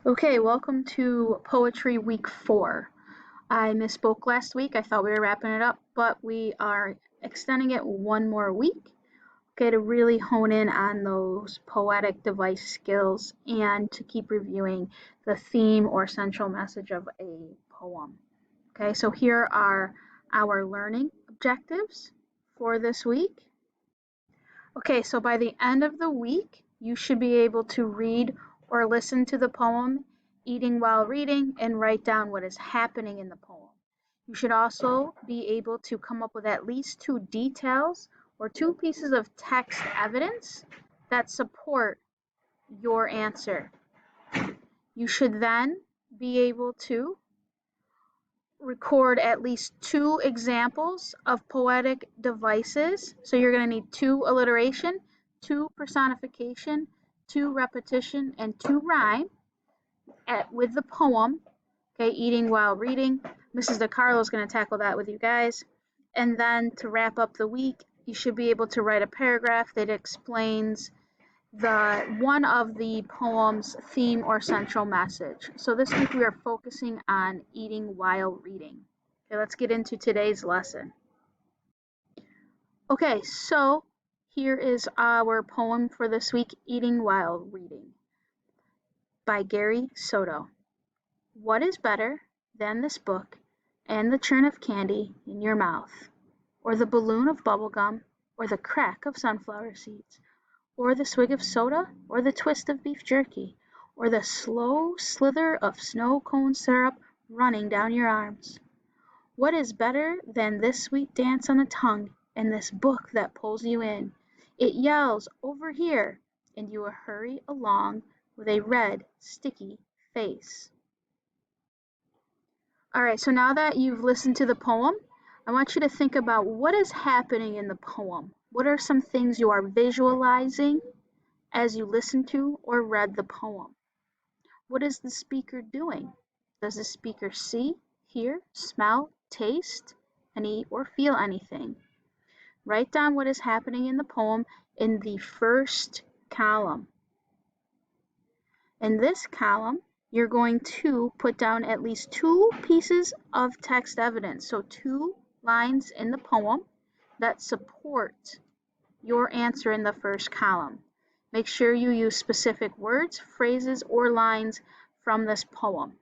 Okay, welcome to Poetry Week 4. I misspoke last week. I thought we were wrapping it up, but we are extending it one more week, okay, to really hone in on those poetic device skills and to keep reviewing the theme or central message of a poem. Okay, so here are our learning objectives for this week. Okay, so by the end of the week, you should be able to read or listen to the poem, eating while reading, and write down what is happening in the poem. You should also be able to come up with at least two details or two pieces of text evidence that support your answer. You should then be able to record at least two examples of poetic devices. So you're going to need two alliteration, two personification, two repetition, and two rhyme with the poem. Okay, eating while reading. Mrs. DiCarlo is going to tackle that with you guys. And then to wrap up the week, you should be able to write a paragraph that explains the one of the poem's theme or central message. So this week we are focusing on eating while reading. Okay, let's get into today's lesson. Okay, so here is our poem for this week, Eating While Reading, by Gary Soto. What is better than this book and the churn of candy in your mouth, or the balloon of bubble gum, or the crack of sunflower seeds, or the swig of soda, or the twist of beef jerky, or the slow slither of snow cone syrup running down your arms? What is better than this sweet dance on the tongue and this book that pulls you in? It yells, "Over here!" and you hurry along with a red, sticky face. All right, so now that you've listened to the poem, I want you to think about what is happening in the poem. What are some things you are visualizing as you listen to or read the poem? What is the speaker doing? Does the speaker see, hear, smell, taste, or feel anything? Write down what is happening in the poem in the first column. In this column, you're going to put down at least two pieces of text evidence, so two lines in the poem that support your answer in the first column. Make sure you use specific words, phrases, or lines from this poem.